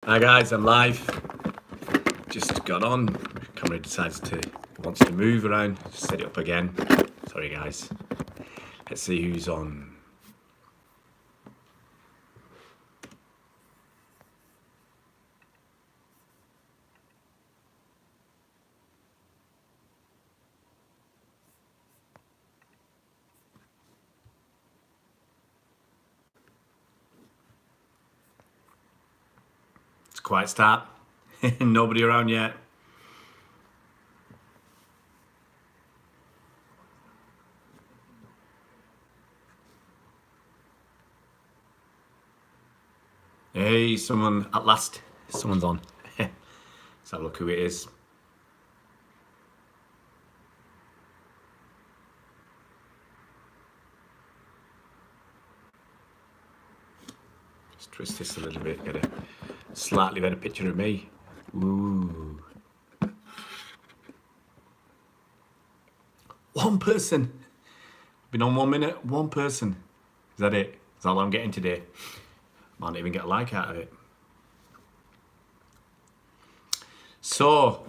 Hi guys, I'm live. Just got on. Camera wants to move around. Just set it up again. Sorry guys. Let's see who's on. It's a quiet start. Nobody around yet. Hey, someone at last. Someone's on. Let's have a look who it is. Just twist this a little bit, get a slightly better picture of me. Ooh. One person. Been on 1 minute, one person. Is that it? Is that all I'm getting today? Might not even get a like out of it. So,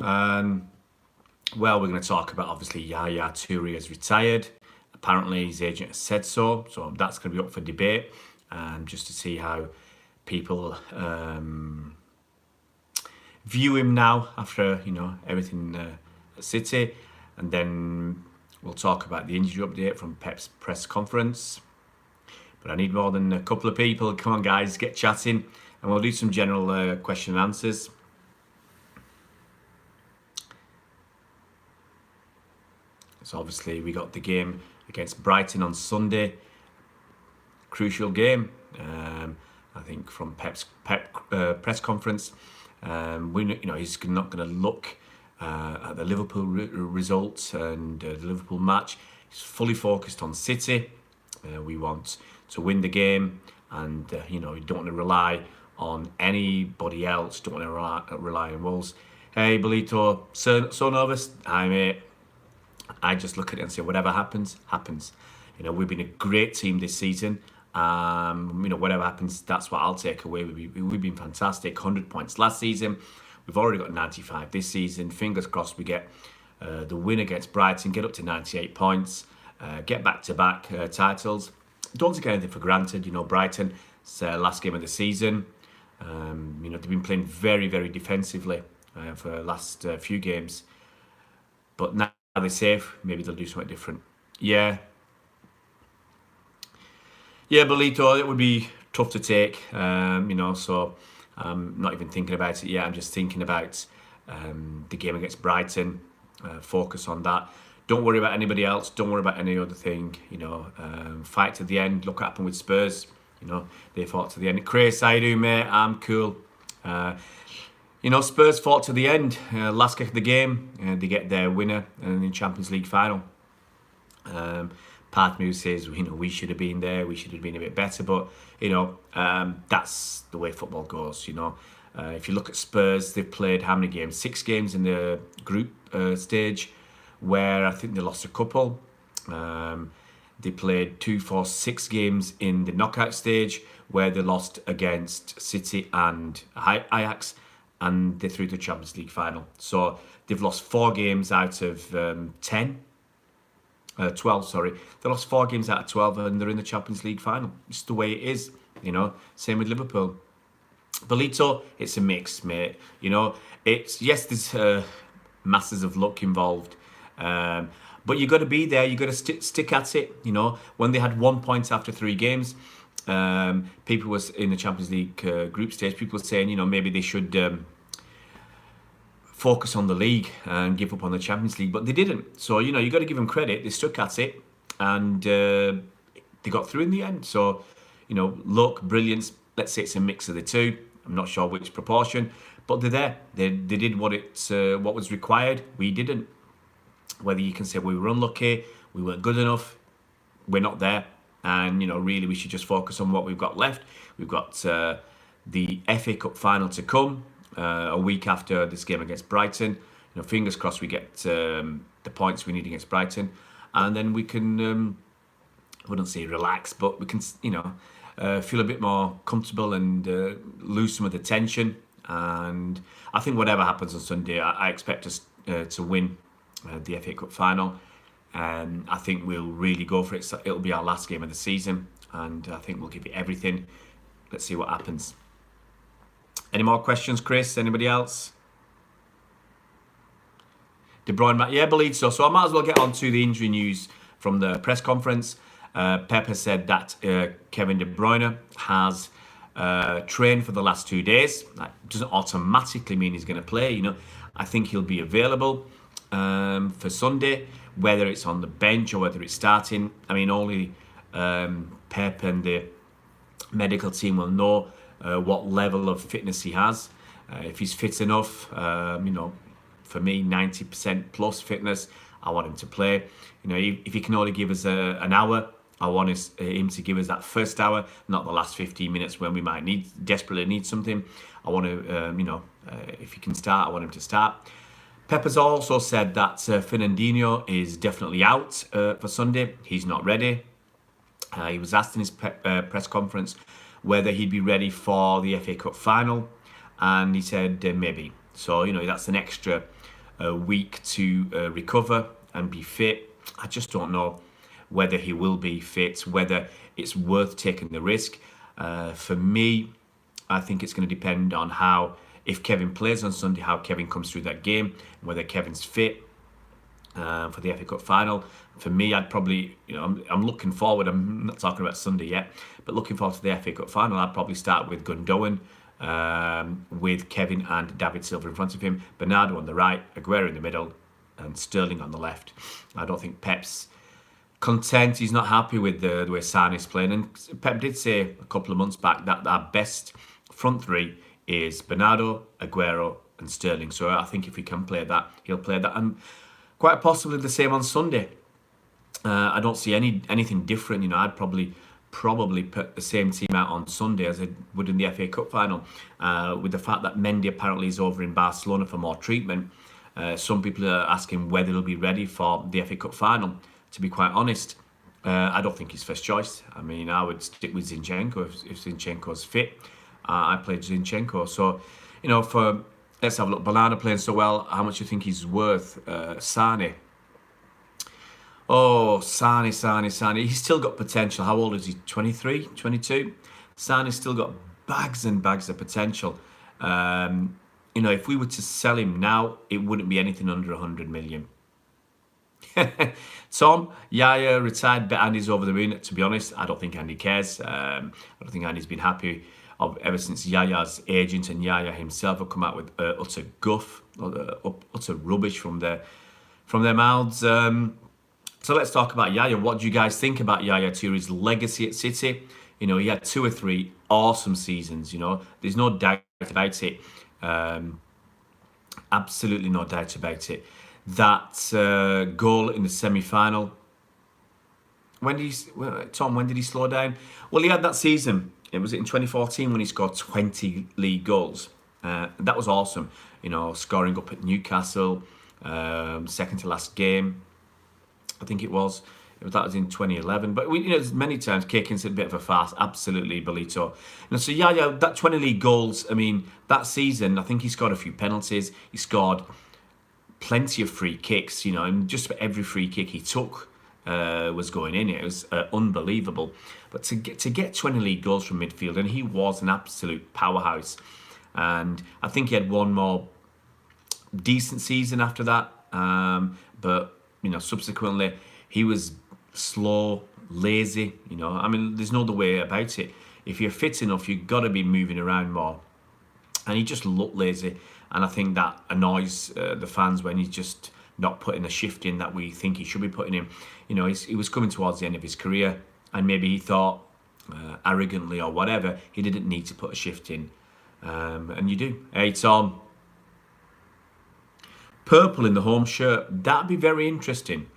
well, we're going to talk about obviously Yaya Toure has retired. Apparently, his agent has said so. So that's going to be up for debate, just to see how people view him now after everything at City, and then we'll talk about the injury update from Pep's press conference. But I need more than a couple of people. Come on, guys, get chatting, and we'll do some general question and answers. So obviously we got the game against Brighton on Sunday. Crucial game, I think, from Pep's press conference. He's not going to look at the Liverpool results and the Liverpool match. He's fully focused on City. We want to win the game, and you don't want to rely on anybody else. Don't want to rely on Wolves. Hey, Bolito, so nervous. Hi, mate. I just look at it and say, whatever happens, happens. We've been a great team this season. Whatever happens, that's what I'll take away. We've been fantastic. 100 points last season. We've already got 95 this season. Fingers crossed we get the win against Brighton, get up to 98 points, get back-to-back titles. Don't take anything for granted. Brighton, it's their last game of the season. They've been playing very, very defensively for the last few games. But now they're safe. Maybe they'll do something different. Yeah, Bolito, it would be tough to take, so I'm not even thinking about it yet. I'm just thinking about the game against Brighton, focus on that. Don't worry about anybody else. Don't worry about any other thing, fight to the end. Look what happened with Spurs, they fought to the end. Chris, how you doing, mate? I'm cool. Spurs fought to the end, last kick of the game, they get their winner in the Champions League final. Part of me says, we should have been there, we should have been a bit better, but, that's the way football goes, If you look at Spurs, they've played how many games? 6 games in the group stage, where I think they lost a couple. They played 2, 4, 6 games in the knockout stage, where they lost against City and Ajax, and they're through the Champions League final. So they've lost 4 games out of 12, sorry. They lost 4 games out of 12 and they're in the Champions League final. It's the way it is, Same with Liverpool. Bolito, it's a mix, mate. There's masses of luck involved. But you've got to be there. You've got to stick at it. When they had 1 point after 3 games, people was in the Champions League group stage. People were saying, maybe they should focus on the league and give up on the Champions League, but they didn't. So you got to give them credit. They stuck at it, and they got through in the end. So luck, brilliance. Let's say it's a mix of the two. I'm not sure which proportion, but they're there. They did what was required. We didn't. Whether you can say we were unlucky, we weren't good enough, we're not there. And, really we should just focus on what we've got left. We've got the FA Cup final to come a week after this game against Brighton. Fingers crossed we get the points we need against Brighton. And then we can, I wouldn't say relax, but we can, feel a bit more comfortable and lose some of the tension. And I think whatever happens on Sunday, I expect us to win the FA Cup final. And I think we'll really go for it. So it'll be our last game of the season, and I think we'll give it everything. Let's see what happens. Any more questions, Chris? Anybody else? De Bruyne, yeah, I believe so. So I might as well get on to the injury news from the press conference. Pep has said that Kevin De Bruyne has trained for the last 2 days. That doesn't automatically mean he's going to play. You know, I think he'll be available for Sunday, whether it's on the bench or whether it's starting. I mean, only Pep and the medical team will know what level of fitness he has. If he's fit enough, you know, for me, 90% plus fitness, I want him to play. You know, if he can only give us an hour, I want him to give us that first hour, not the last 15 minutes when we might desperately need something. I want to, you know, if he can start, I want him to start. Pep has also said that Fernandinho is definitely out for Sunday. He's not ready. He was asked in his press conference whether he'd be ready for the FA Cup final, and he said maybe. So, you know, that's an extra week to recover and be fit. I just don't know whether he will be fit, whether it's worth taking the risk. For me, I think it's going to depend on how, if Kevin plays on Sunday, how Kevin comes through that game, whether Kevin's fit for the FA Cup final. For me, I'd probably, you know, I'm looking forward. I'm not talking about Sunday yet, but looking forward to the FA Cup final. I'd probably start with Gundogan, with Kevin and David Silva in front of him, Bernardo on the right, Aguero in the middle, and Sterling on the left. I don't think Pep's content. He's not happy with the way Sane's playing, and Pep did say a couple of months back that our best front three is Bernardo, Aguero, and Sterling. So I think if he can play that, he'll play that, and quite possibly the same on Sunday. I don't see anything different. You know, I'd probably put the same team out on Sunday as I would in the FA Cup final. With the fact that Mendy apparently is over in Barcelona for more treatment, some people are asking whether he'll be ready for the FA Cup final. To be quite honest, I don't think he's first choice. I mean, I would stick with Zinchenko if Zinchenko's fit. I played Zinchenko. So, you know, let's have a look. Bernardo playing so well. How much do you think he's worth? Sane. Oh, Sane. He's still got potential. How old is he? 23, 22? Sane's still got bags and bags of potential. You know, if we were to sell him now, it wouldn't be anything under 100 million. Tom, Yaya retired, but Andy's over the moon. To be honest, I don't think Andy cares. I don't think Andy's been happy ever since Yaya's agent and Yaya himself have come out with utter guff, utter rubbish from their mouths. So let's talk about Yaya. What do you guys think about Yaya Touré's legacy at City? You know, he had 2 or 3 awesome seasons. You know, there's no doubt about it. Absolutely no doubt about it. That goal in the semi-final. When did he slow down? Well, he had that season. It was in 2014 when he scored 20 league goals. That was awesome. You know, scoring up at Newcastle, second to last game, I think it was. That was in 2011. But you know, many times kicking a bit of a farce. Absolutely, Belito. So yeah, that 20 league goals. I mean, that season, I think he scored a few penalties. He scored plenty of free kicks. You know, and just about every free kick he took was going in. It was unbelievable. But to get 20 league goals from midfield, and he was an absolute powerhouse. And I think he had one more decent season after that. But you know, subsequently he was slow, lazy. You know, I mean, there's no other way about it. If you're fit enough, you've got to be moving around more. And he just looked lazy. And I think that annoys the fans when he's just not putting the shift in that we think he should be putting in. You know, he was coming towards the end of his career, and maybe he thought, arrogantly or whatever, he didn't need to put a shift in. And you do. Hey, Tom. Purple in the home shirt. That'd be very interesting.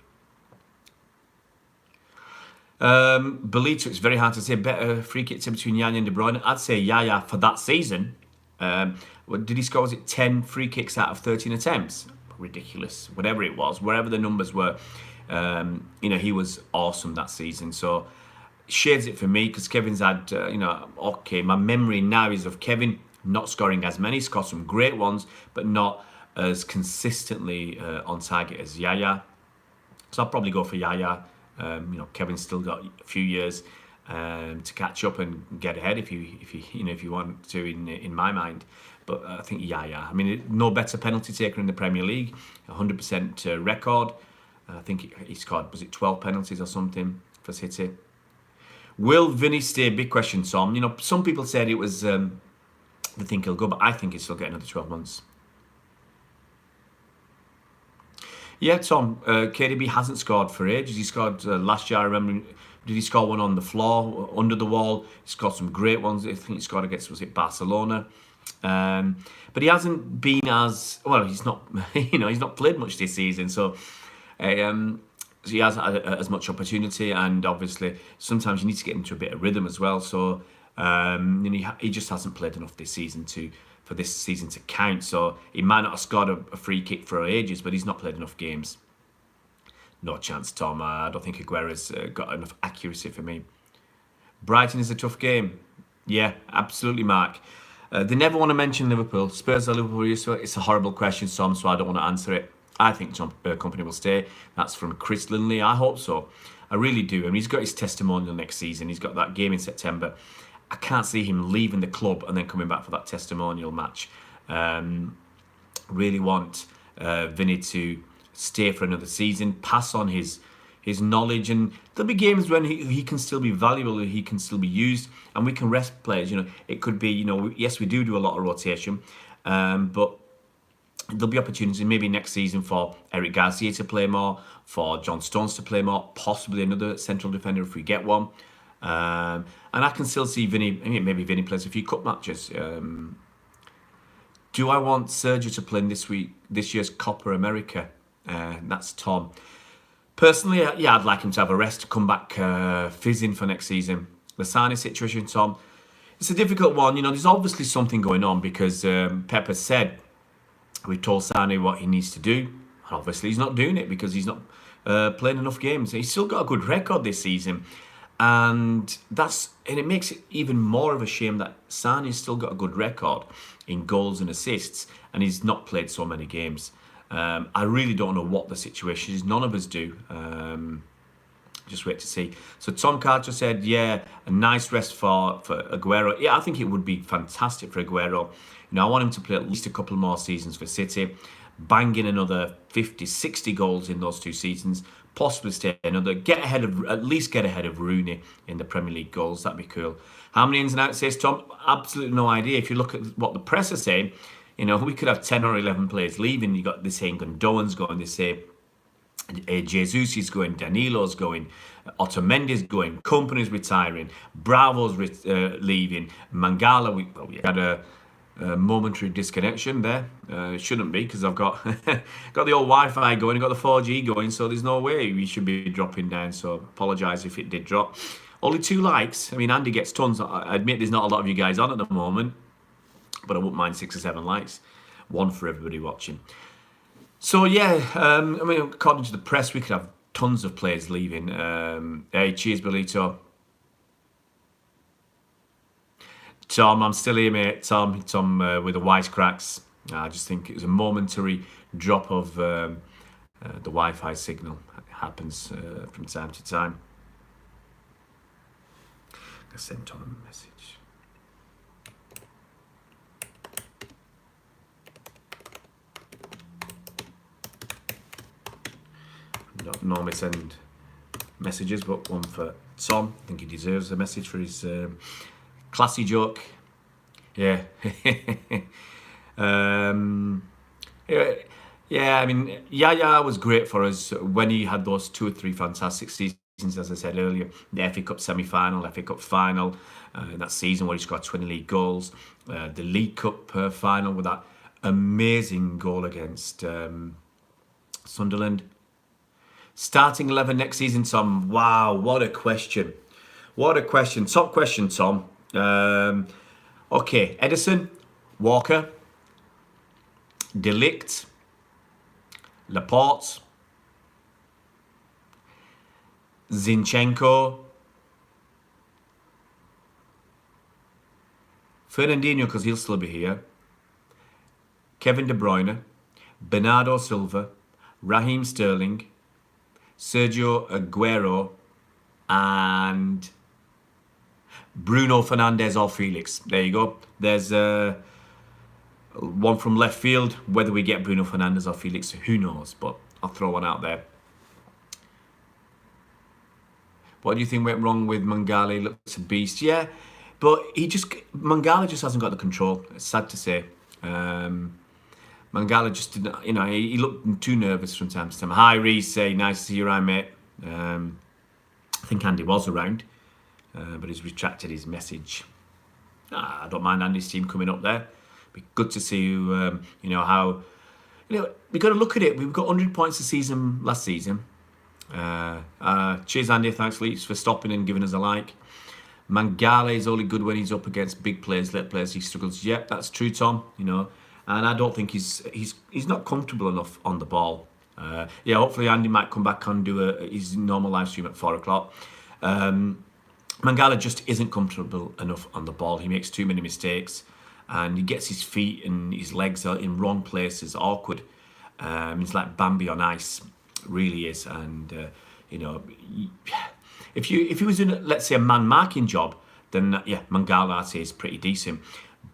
Belito, it's very hard to say. Better free kick between Yaya and De Bruyne. I'd say Yaya for that season. Did he score, was it 10 free kicks out of 13 attempts? Ridiculous. Whatever it was, wherever the numbers were, you know, he was awesome that season. So shades it for me, because Kevin's had, you know, okay, my memory now is of Kevin not scoring as many. Scored some great ones, but not as consistently on target as Yaya. So I'll probably go for Yaya. Kevin's still got a few years to catch up and get ahead if you want to in my mind. But I think Yaya. I mean, no better penalty taker in the Premier League. 100% record. I think he scored, was it 12 penalties or something for City? Will Vinny stay? Big question, Tom. Some people said it was they think he'll go, but I think he'll still get another 12 months. Yeah, Tom, KDB hasn't scored for ages. He scored last year, I remember. Did he score one on the floor, under the wall? He scored some great ones. I think he scored against, was it Barcelona? But he hasn't been as, well, he's not, he's not played much this season. So he has as much opportunity, and obviously sometimes you need to get into a bit of rhythm as well. So he just hasn't played enough this season for this season to count. So he might not have scored a free kick for ages, but he's not played enough games. No chance, Tom. I don't think Aguero's got enough accuracy for me. Brighton is a tough game. Yeah, absolutely, Mark. They never want to mention Liverpool. Spurs or Liverpool? It's a horrible question, Tom, so I don't want to answer it. I think Company will stay. That's from Chris Linley. I hope so. I really do. I mean, he's got his testimonial next season. He's got that game in September. I can't see him leaving the club and then coming back for that testimonial match. Really want Vinny to stay for another season, pass on his knowledge, and there'll be games when he can still be valuable, he can still be used, and we can rest players. It could be, yes, we do a lot of rotation, but there'll be opportunities maybe next season for Eric Garcia to play more, for John Stones to play more, possibly another central defender if we get one. And I can still see Vinny, maybe Vinny plays a few cup matches. Do I want Sergio to play in this year's Copa America? That's Tom. Personally, yeah, I'd like him to have a rest, to come back fizzing for next season. The Sane situation, Tom, it's a difficult one. There's obviously something going on because Pep has said, we've told Sane what he needs to do. And obviously, he's not doing it because he's not playing enough games. He's still got a good record this season. And it makes it even more of a shame that Sane's still got a good record in goals and assists, and he's not played so many games. I really don't know what the situation is. None of us do. Just wait to see. So Tom Carter said, yeah, a nice rest for Aguero. Yeah, I think it would be fantastic for Aguero. I want him to play at least a couple more seasons for City, bang in another 50, 60 goals in those 2 seasons, possibly stay another, at least get ahead of Rooney in the Premier League goals. That'd be cool. How many ins and outs, says Tom? Absolutely no idea. If you look at what the press are saying, we could have 10 or 11 players leaving. You got this saying Gundogan's going, they say Jesus is going, Danilo's going, Otamendi's going, Company's retiring, Bravo's leaving, Mangala. We had a momentary disconnection there. It shouldn't be because I've got got the old Wi-Fi going, got the 4G going, so there's no way we should be dropping down. So apologise if it did drop. Only 2 likes. I mean, Andy gets tons. I admit there's not a lot of you guys on at the moment, but I wouldn't mind 6 or 7 likes. 1 for everybody watching. So yeah, according to the press, we could have tons of players leaving. Hey, cheers, Belito. Tom, I'm still here, mate. Tom, with the wisecracks. I just think it was a momentary drop of the Wi-Fi signal. It happens from time to time. I sent Tom a message. I don't normally send messages, but one for Tom. I think he deserves a message for his classy joke. Yeah. Yeah, I mean, Yaya was great for us when he had those 2 or 3 fantastic seasons, as I said earlier. The FA Cup semi-final, FA Cup final, that season where he scored 20 league goals. The League Cup final with that amazing goal against Sunderland. Starting 11 next season, Tom. Wow, what a question. What a question. Top question, Tom. Okay, Edison, Walker, De Ligt, Laporte, Zinchenko, Fernandinho, because he'll still be here. Kevin De Bruyne, Bernardo Silva, Raheem Sterling, Sergio Aguero, and Bruno Fernandes or Felix. There you go. There's one from left field. Whether we get Bruno Fernandes or Felix, who knows? But I'll throw one out there. What do you think went wrong with Mangala? Looks a beast. Yeah, but Mangala just hasn't got the control. It's sad to say. Mangala just didn't, he looked too nervous from time to time. Hi, Reese. Nice to see you around, mate. I think Andy was around, but he's retracted his message. I don't mind Andy's team coming up there. Be good to see how. We've got to look at it. We've got 100 points a season last season. Cheers, Andy. Thanks, Leeds, for stopping and giving us a like. Mangala is only good when he's up against big players, late players. He struggles. Yep, that's true, Tom. And I don't think he's not comfortable enough on the ball. Hopefully Andy might come back and do his normal live stream at 4 o'clock. Mangala just isn't comfortable enough on the ball. He makes too many mistakes, and he gets his feet and his legs are in wrong places, awkward. He's like Bambi on ice, really is. And if he was in, let's say, a man marking job, then Mangala, I'd say, is pretty decent.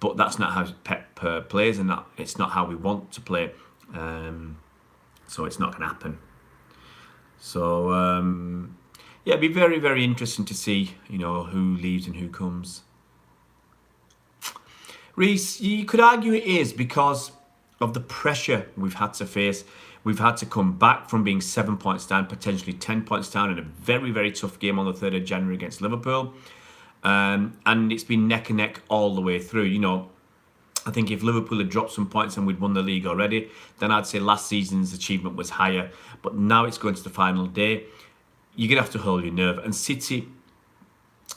But that's not how Pep plays, and it's not how we want to play. So it's not going to happen. So it'd be very, very interesting to see, who leaves and who comes. Reese, you could argue it is because of the pressure we've had to face. We've had to come back from being 7 points down, potentially 10 points down in a very, very tough game on the 3rd of January against Liverpool. And it's been neck and neck all the way through. I think if Liverpool had dropped some points and we'd won the league already, then I'd say last season's achievement was higher. But now it's going to the final day. You're going to have to hold your nerve. And City,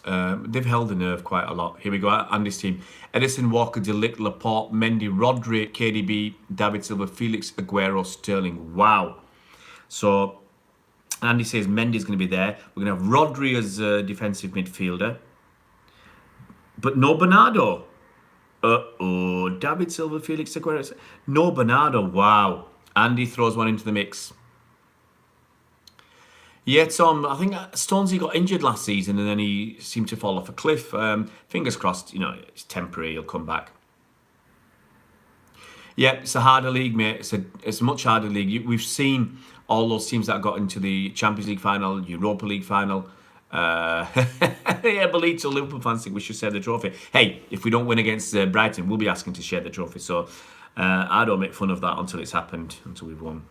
they've held the nerve quite a lot. Here we go, Andy's team. Edison, Walker, De Ligt, Laporte, Mendy, Rodri, KDB, David Silva, Felix, Aguero, Sterling. Wow. So Andy says Mendy's going to be there. We're going to have Rodri as a defensive midfielder. But no Bernardo. David Silva, Felix Aguero. No Bernardo. Wow. Andy throws one into the mix. Yeah, Tom, I think Stonesy got injured last season and then he seemed to fall off a cliff. Fingers crossed, it's temporary, he'll come back. Yeah, it's a harder league, mate. It's a much harder league. We've seen all those teams that got into the Champions League final, Europa League final. Belito, Liverpool fans think we should share the trophy. Hey, if we don't win against Brighton, we'll be asking to share the trophy. So I don't make fun of that until it's happened, until we've won.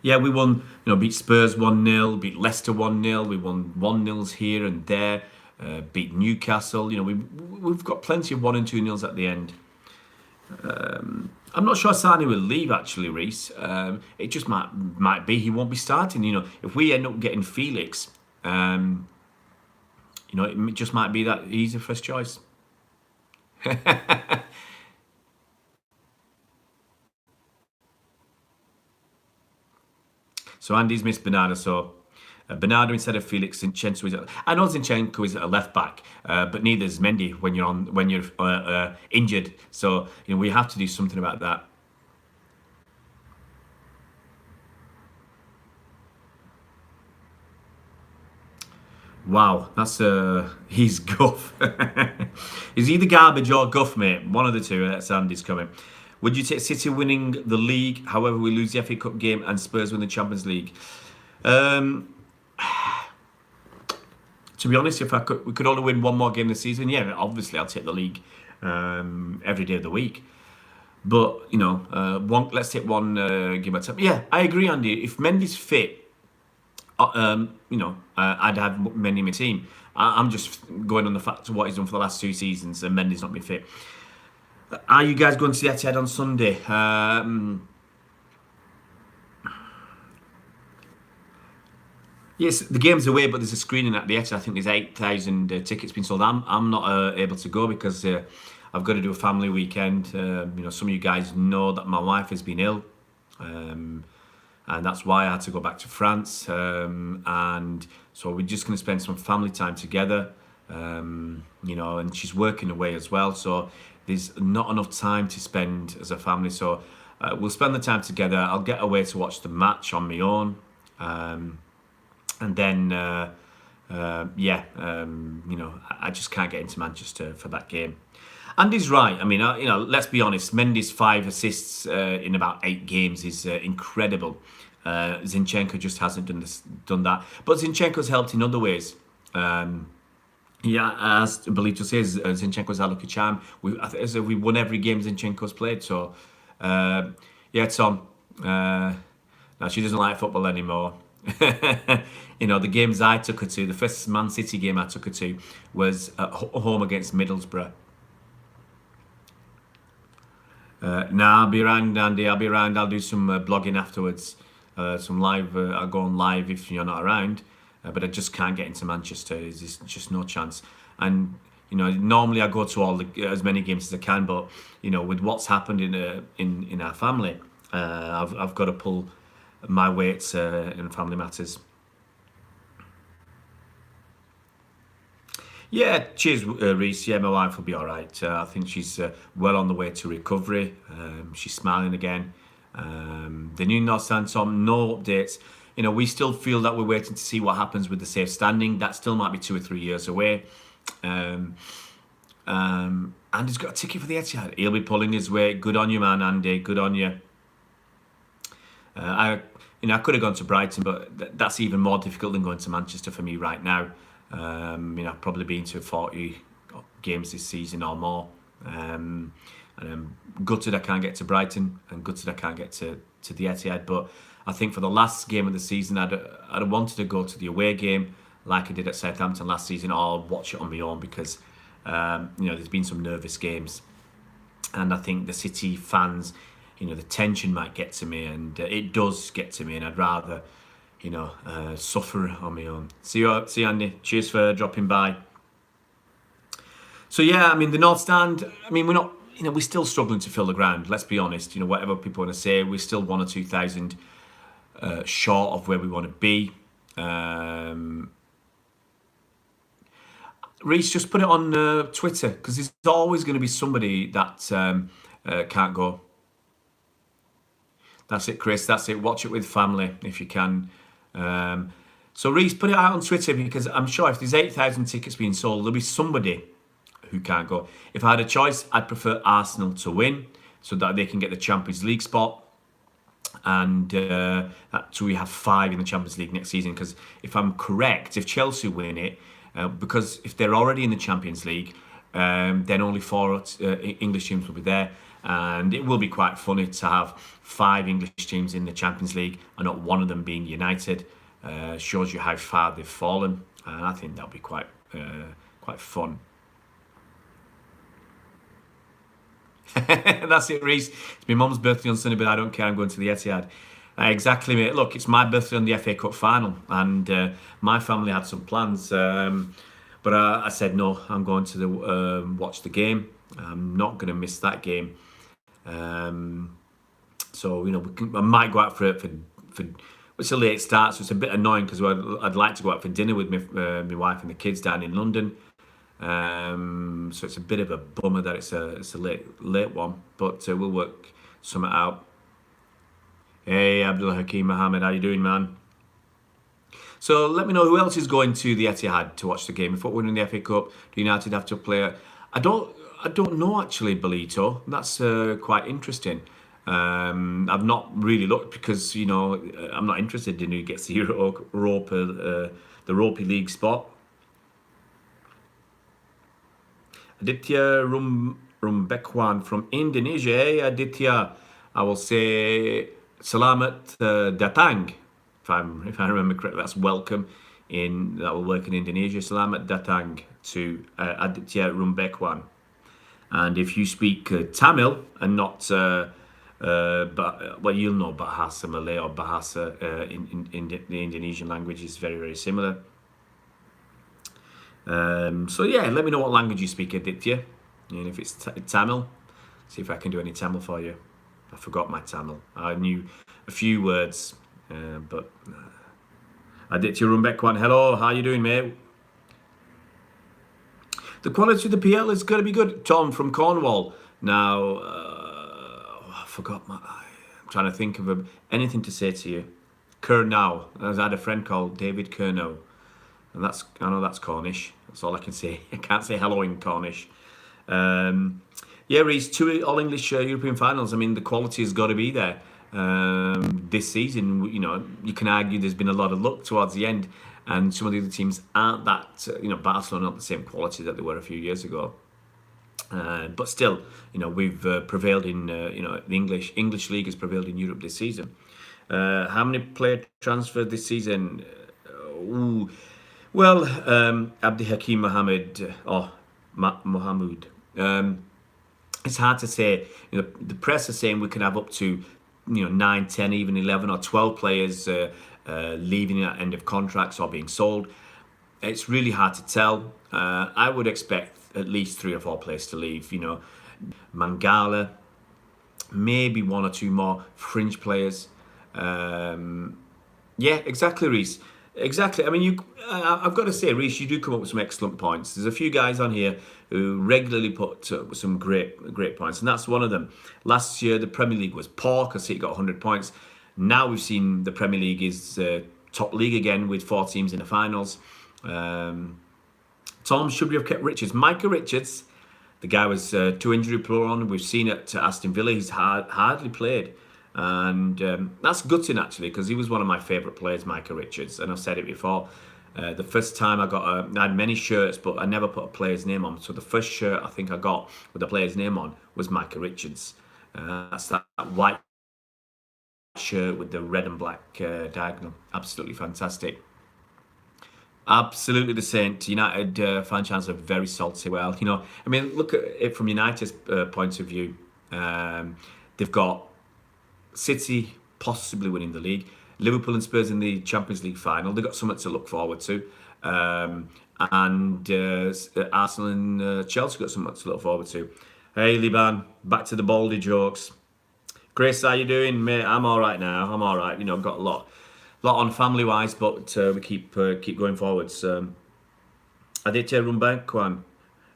Yeah, we won, beat Spurs 1-0, beat Leicester 1-0. We won 1-0s here and there, beat Newcastle. We've got plenty of 1 and 2-0s at the end. I'm not sure Sane will leave, actually, Reese. It just might be he won't be starting. If we end up getting Felix, it just might be that he's the first choice. So Andy's missed Bernardo. So Bernardo instead of Felix. Zinchenko is. I know Zinchenko is a left back, but neither is Mendy when you're injured. So we have to do something about that. Wow, that's he's guff. He's either garbage or guff, mate. One of the two. That's Andy's coming. Would you take City winning the league, however we lose the FA Cup game, and Spurs win the Champions League? To be honest, if we could only win one more game this season, yeah, obviously I'll take the league every day of the week. But let's take one game at a time. Yeah, I agree, Andy. If Mendy's fit, I'd have Mendy in my team. I'm just going on the fact of what he's done for the last 2 seasons, and Mendy's not been fit. Are you guys going to the Etihad on Sunday? Yes, the game's away, but there's a screening at the Etihad. I think there's 8,000 tickets being sold. I'm not able to go because I've got to do a family weekend. Some of you guys know that my wife has been ill, and that's why I had to go back to France. And so we're just going to spend some family time together. and she's working away as well. So there's not enough time to spend as a family. So we'll spend the time together. I'll get away to watch the match on my own, and then I just can't get into Manchester for that game. Andy's right. I mean, let's be honest. Mendy's 5 assists in about 8 games is incredible. Zinchenko just hasn't done that. But Zinchenko's helped in other ways. Yeah, as Belito says, Zinchenko's our lucky charm. We won every game Zinchenko's played. So, yeah, Tom. Now she doesn't like football anymore. The games I took her to, the first Man City game I took her to was at home against Middlesbrough. Nah, I'll be around, Andy. I'll be around. I'll do some blogging afterwards. Some live. I'll go on live if you're not around. But I just can't get into Manchester. There's just no chance. And normally I go to as many games as I can. But with what's happened in our family, I've got to pull my weight in family matters. Yeah, cheers, Reese. Yeah, my wife will be all right. I think she's well on the way to recovery. She's smiling again. The new North Stand, Tom, no updates. We still feel that we're waiting to see what happens with the safe standing. That still might be 2 or 3 years away. And he's got a ticket for the Etihad. He'll be pulling his weight. Good on you, man, Andy. Good on you. I could have gone to Brighton, but that's even more difficult than going to Manchester for me right now. I've probably been to 40 games this season or more. And I'm gutted I can't get to Brighton and gutted I can't get to the Etihad. But I think for the last game of the season, I'd wanted to go to the away game like I did at Southampton last season, or watch it on my own because there's been some nervous games, and I think the City fans, the tension might get to me, and it does get to me, and I'd rather suffer on my own. See you, Andy. Cheers for dropping by. So yeah, I mean the North Stand. I mean we're not. We're still struggling to fill the ground. Let's be honest. Whatever people want to say, we're still 1 or 2,000 short of where we want to be. Reese, just put it on Twitter because there's always going to be somebody that can't go. That's it, Chris. That's it. Watch it with family if you can. So Reese, put it out on Twitter because I'm sure if there's 8,000 tickets being sold, there'll be somebody who can't go. If I had a choice, I'd prefer Arsenal to win so that they can get the Champions League spot. And so we have 5 in the Champions League next season. Because if I'm correct, if Chelsea win it, because if they're already in the Champions League, then only 4 English teams will be there. And it will be quite funny to have 5 English teams in the Champions League and not one of them being United. Shows you how far they've fallen. And I think that'll be quite fun. That's it, Reese. It's my mum's birthday on Sunday, but I don't care. I'm going to the Etihad. Exactly, mate. Look, it's my birthday on the FA Cup final, and my family had some plans, but I said no. I'm going to watch the game. I'm not going to miss that game. So I might go out for it's a late start, so it's a bit annoying because I'd like to go out for dinner with my wife and the kids down in London. So it's a bit of a bummer that it's a late one, but we'll work something out. Hey, Abdul Hakim Mohammed, how you doing, man? So let me know who else is going to the Etihad to watch the game. If we're winning the FA Cup, do United have to play? I don't know actually, Belito. That's quite interesting. I've not really looked because I'm not interested in who gets the Europa League spot. Aditya Rumbekwan from Indonesia. Hey, Aditya, I will say Selamat Datang. If I remember correctly, that's welcome. That will work in Indonesia. Selamat Datang to Aditya Rumbekwan. And if you speak Tamil and not, you'll know Bahasa Malay or Bahasa in the Indonesian language is very, very similar. So yeah, let me know what language you speak, Aditya. And if it's Tamil, see if I can do any Tamil for you. I forgot my Tamil. I knew a few words, but Aditya Rumbekwan, hello, how you doing, mate? The quality of the PL is going to be good. Tom from Cornwall. Now, I forgot I'm trying to think of anything to say to you. Curnow. I had a friend called David Curnow. And I know that's Cornish. That's all I can say. I can't say hello in Cornish. Yeah, Reece, 2 All English European finals. I mean, the quality has got to be there this season. You know, you can argue there's been a lot of luck towards the end, and some of the other teams aren't that. Barcelona aren't the same quality that they were a few years ago. But still, we've prevailed in the English league has prevailed in Europe this season. How many player transfers this season? Well, Abdi Hakim Mohammed or Mohammed. It's hard to say. The press are saying we can have up to 9, 10, even 11 or 12 players leaving at end of contracts or being sold. It's really hard to tell. I would expect at least 3 or 4 players to leave. Mangala, maybe 1 or 2 more fringe players. Yeah, exactly, Reece. Exactly. I mean, I've got to say, Reece, you do come up with some excellent points. There's a few guys on here who regularly put some great points, and that's one of them. Last year, the Premier League was poor because City got 100 points. Now we've seen the Premier League is top league again with 4 teams in the finals. Tom, should we have kept Richards? Micah Richards, the guy was 2 injury prone. We've seen it at Aston Villa. He's hardly played. And that's gutting, actually, because he was one of my favourite players, Micah Richards. And I've said it before. The first time I had many shirts, but I never put a player's name on. So the first shirt I think I got with a player's name on was Micah Richards. That's that white shirt with the red and black diagonal. Absolutely fantastic. Absolutely the Saint. United fan chants are very salty. Well, I mean, look at it from United's point of view. They've got City possibly winning the league, Liverpool and Spurs in the Champions League final. They've got something to look forward to. And Arsenal and Chelsea got something to look forward to. Hey, Liban, back to the baldy jokes. Grace, how you doing, mate? I'm all right now. I'm all right. I've got a lot on family-wise, but we keep going forwards. Aditya Rumbekwan.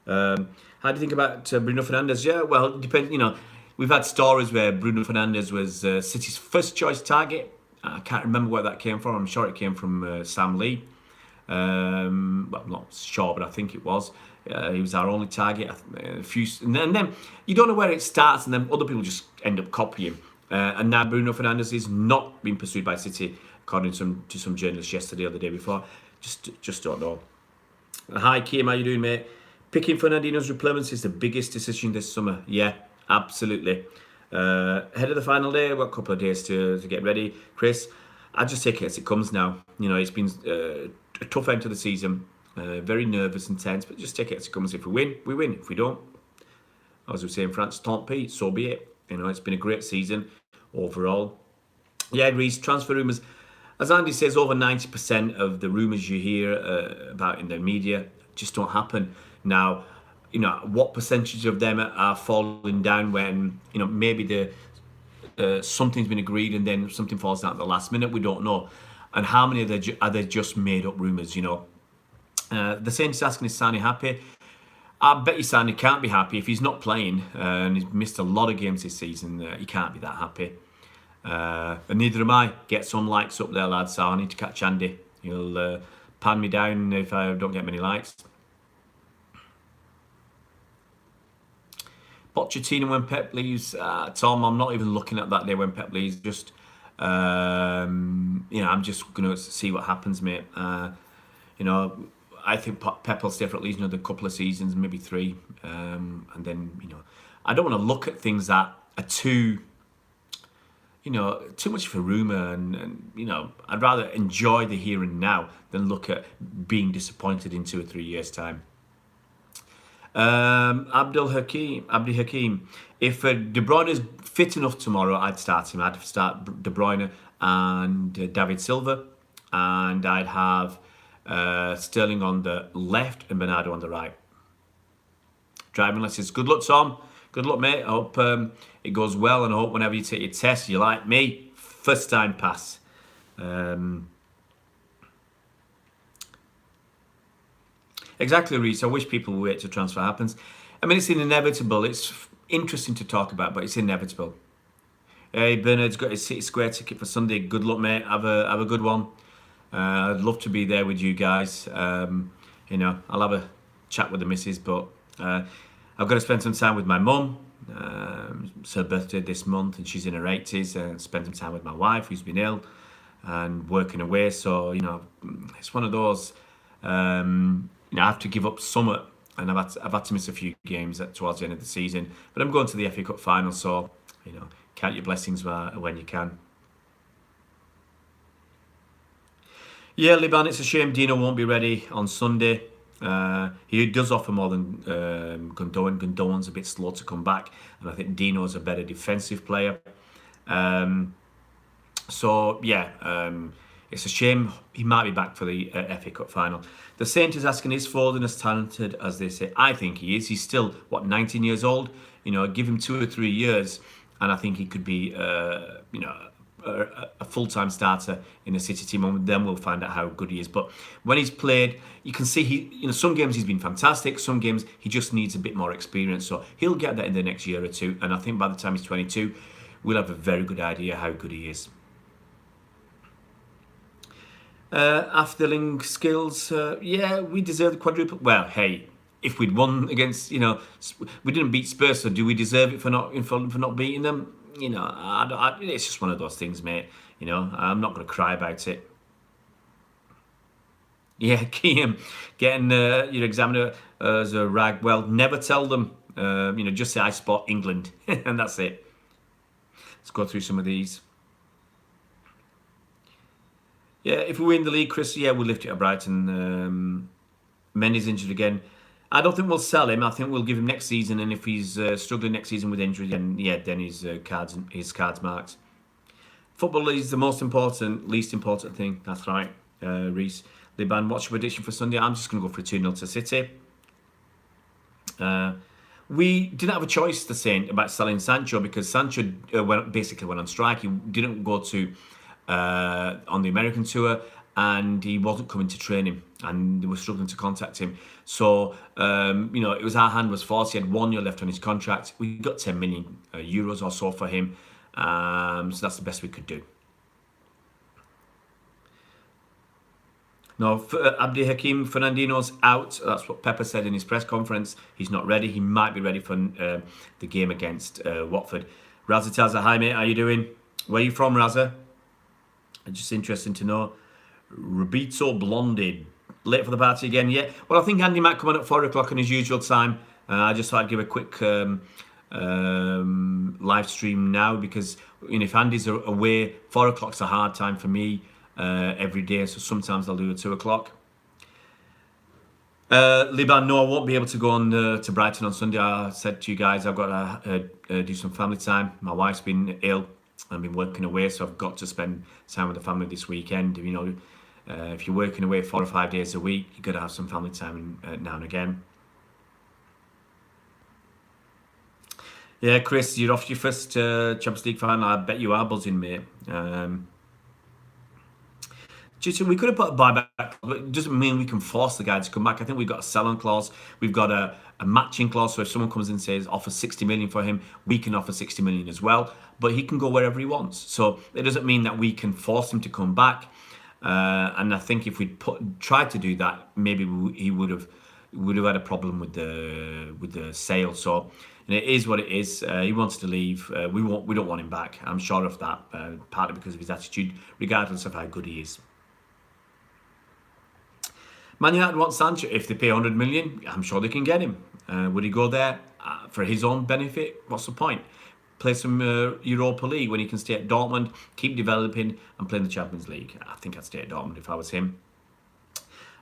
How do you think about Bruno Fernandes? Yeah, well, it depends. We've had stories where Bruno Fernandes was City's first choice target. I can't remember where that came from. I'm sure it came from Sam Lee. Well, I'm not sure, but I think it was. He was our only target. And then you don't know where it starts, and then other people just end up copying. And now Bruno Fernandes is not being pursued by City, according to some journalists yesterday or the day before. Just don't know. Hi, Kim, how you doing, mate? Picking Fernandinho's replacements is the biggest decision this summer. Yeah, absolutely. Ahead of the final day, we've got a couple of days to get ready. Chris, I just take it as it comes now. It's been a tough end to the season. Very nervous and tense, but just take it as it comes. If we win, we win. If we don't, as we say in France, tant pis, so be it. It's been a great season overall. Yeah, Reece, transfer rumours. As Andy says, over 90% of the rumours you hear about in the media just don't happen. Now, what percentage of them are falling down when, maybe something's been agreed and then something falls down at the last minute? We don't know. And how many are they just made up rumours, The Saints asking, is Sane happy? I bet you Sane can't be happy if he's not playing and he's missed a lot of games this season. He can't be that happy. And neither am I. Get some likes up there, lads. So I need to catch Andy. He'll pan me down if I don't get many likes. Pochettino when Pep leaves. Tom, I'm not even looking at that day when Pep leaves. Just, I'm just going to see what happens, mate. I think Pep will stay for at least another couple of seasons, maybe 3. And then, I don't want to look at things that are too much of a rumour. And I'd rather enjoy the here and now than look at being disappointed in 2 or 3 years' time. Abdi Hakim. If De Bruyne is fit enough tomorrow, I'd start him. I'd start De Bruyne and David Silva, and I'd have Sterling on the left and Bernardo on the right. Driving lessons. Good luck, Tom. Good luck, mate. I hope it goes well, and I hope whenever you take your test, you're like me, first time pass. Exactly, Reece. I wish people would wait till transfer happens. I mean, it's inevitable. It's interesting to talk about, but it's inevitable. Hey, Bernard's got his City Square ticket for Sunday. Good luck, mate. Have a good one. I'd love to be there with you guys. I'll have a chat with the missus, but I've got to spend some time with my mum. It's her birthday this month, and she's in her 80s. Spend some time with my wife, who's been ill and working away. So it's one of those. I have to give up summer, and I've had to miss a few games towards the end of the season. But I'm going to the FA Cup final, so count your blessings when you can. Yeah, Liban, it's a shame Dino won't be ready on Sunday. He does offer more than Gundogan. Gundogan's a bit slow to come back, and I think Dino's a better defensive player. It's a shame he might be back for the FA Cup final. The Saint is asking, is Foden as talented as they say? I think he is. He's still, 19 years old? Give him 2 or 3 years, and I think he could be, a full-time starter in the City team, and then we'll find out how good he is. But when he's played, you can see some games he's been fantastic, some games he just needs a bit more experience. So he'll get that in the next year or two, and I think by the time he's 22, we'll have a very good idea how good he is. Afterling skills, we deserve the quadruple. Well, hey, if we'd won against, we didn't beat Spurs, so do we deserve it for not beating them? It's just one of those things, mate. I'm not going to cry about it. Yeah, Kiam, getting your examiner as a rag. Well, never tell them. Just say I spot England, and that's it. Let's go through some of these. Yeah, if we win the league, Chris, we'll lift it at Brighton. Mendy's injured again. I don't think we'll sell him. I think we'll give him next season, and if he's struggling next season with injury, then his cards marked. Football is the least important thing. That's right, Reece. Liban, what's your prediction for Sunday? I'm just going to go for a 2-0 to City. We didn't have a choice, the Saint, about selling Sancho, because Sancho basically went on strike. He didn't go to on the American tour, and he wasn't coming to training, and they were struggling to contact him. So, it was our hand was forced. He had 1 year left on his contract. We got 10 million euros or so for him. So that's the best we could do. No, Abdi Hakim Fernandinho's out. That's what Pepper said in his press conference. He's not ready. He might be ready for the game against Watford. Raza Taza, hi mate, how you doing? Where are you from, Raza? Just interesting to know. Rubito Blondie, late for the party again? Yeah. Well, I think Andy might come on at 4 o'clock on his usual time. I just thought I'd give a quick live stream now, because if Andy's away, 4 o'clock's a hard time for me every day. So sometimes I'll do a 2 o'clock. Liban, no, I won't be able to go on to Brighton on Sunday. I said to you guys, I've got to do some family time. My wife's been ill. I've been working away, so I've got to spend time with the family this weekend. If you're working away 4 or 5 days a week, you've got to have some family time now and again. Yeah, Chris, you're off to your first Champions League final. I bet you are buzzing, mate. We could have put a buyback, but it doesn't mean we can force the guy to come back. I think we've got a sell-on clause. We've got a matching clause. So if someone comes in and says offer 60 million for him, we can offer 60 million as well. But he can go wherever he wants. So it doesn't mean that we can force him to come back. And I think if we'd tried to do that, maybe he would have had a problem with the sale. So it is what it is. He wants to leave. We don't want him back. I'm sure of that. Partly because of his attitude, regardless of how good he is. Man United want Sancho. If they pay 100 million, I'm sure they can get him. Would he go there for his own benefit? What's the point? Play some Europa League when he can stay at Dortmund, keep developing and play in the Champions League. I think I'd stay at Dortmund if I was him.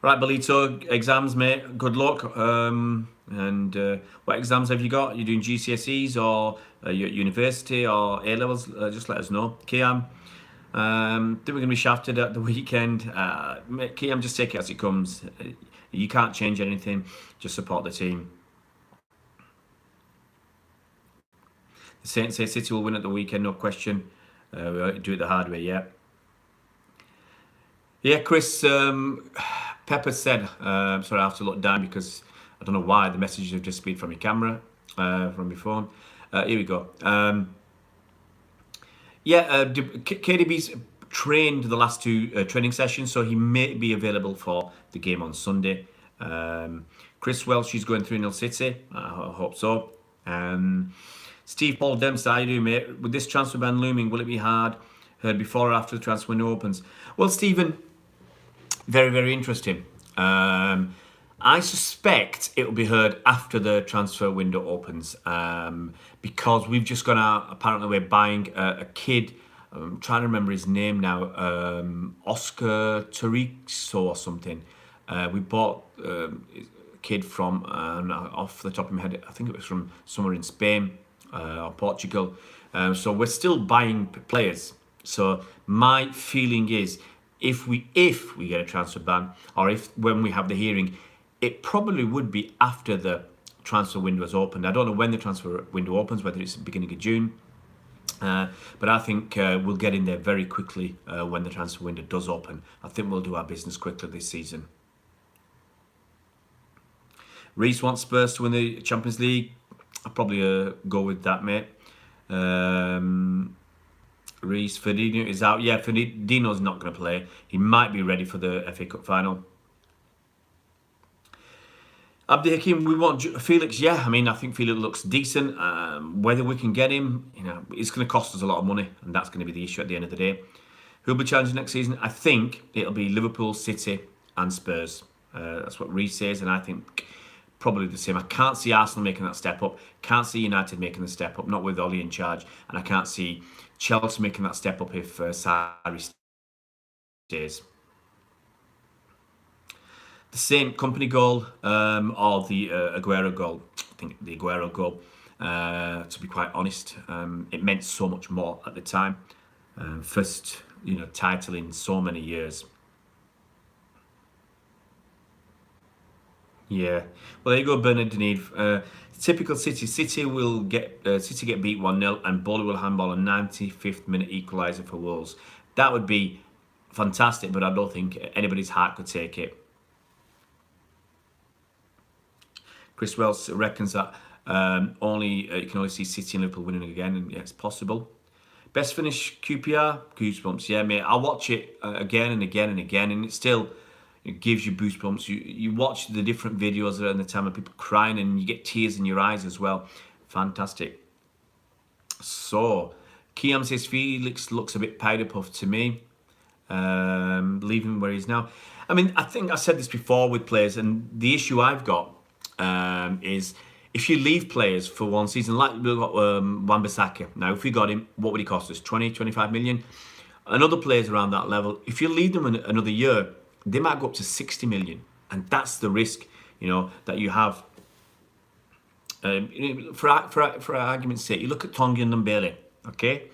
Right, Belito, exams, mate. Good luck. What exams have you got? Are you doing GCSEs or you're at university or A-levels? Just let us know. Kiam, think we're going to be shafted at the weekend. Kiam, just take it as it comes. You can't change anything. Just support the team. The Saints say City will win at the weekend, no question. We'll do it the hard way, yeah. Yeah, Chris, Pepper said, sorry, I have to look down because I don't know why the messages have just been from your camera, from your phone. Here we go. KDB's trained the last two training sessions, so he may be available for the game on Sunday. Chris Welsh is going 3-0 City. I hope so. Steve Paul Dempsey, how you doing, mate? With this transfer ban looming, will it be hard? Heard before or after the transfer window opens? Well, Stephen, very, very interesting. I suspect it will be heard after the transfer window opens, because we've just gone out. Apparently, we're buying a kid. I'm trying to remember his name now. Oscar Tariqso or something. We bought a kid from, off the top of my head, I think it was from somewhere in Spain or Portugal. So we're still buying players. So my feeling is, if we get a transfer ban, or if when we have the hearing, it probably would be after the transfer window is opened. I don't know when the transfer window opens, whether it's the beginning of June. But I think we'll get in there very quickly when the transfer window does open. I think we'll do our business quickly this season. Reece wants Spurs to win the Champions League. I'll probably go with that, mate. Reece, Fernandinho is out. Yeah, Fernandinho's not going to play. He might be ready for the FA Cup final. Abdi Hakim, we want Felix. Yeah, I mean, I think Felix looks decent. Whether we can get him, it's going to cost us a lot of money, and that's going to be the issue at the end of the day. Who'll be challenging next season? I think it'll be Liverpool, City, and Spurs. That's what Reece says, and I think probably the same. I can't see Arsenal making that step up. Can't see United making the step up, not with Ollie in charge, and I can't see Chelsea making that step up if Sarri stays. The same company goal or the Aguero goal. I think the Aguero goal, to be quite honest, it meant so much more at the time. First, title in so many years. Yeah. Well, there you go, Bernard Deneve. Typical City. City get beat 1-0, and Bowley will handball a 95th minute equaliser for Wolves. That would be fantastic, but I don't think anybody's heart could take it. Chris Wells reckons that you can only see City and Liverpool winning again, and yeah, it's possible. Best finish QPR, goosebumps. Yeah, mate, I watch it again and again and again, and it gives you goosebumps. You watch the different videos around the time of people crying, and you get tears in your eyes as well. Fantastic. So, Kiam says Felix looks a bit powder puff to me. Leaving where he's now. I mean, I think I said this before with players, and the issue I've got is if you leave players for one season, like we've got Wan-Bissaka. Now, if we got him, what would he cost us? 20, 25 million? And other players around that level, if you leave them another year, they might go up to 60 million. And that's the risk, that you have. For argument's sake, you look at Tongi Ndombele, okay?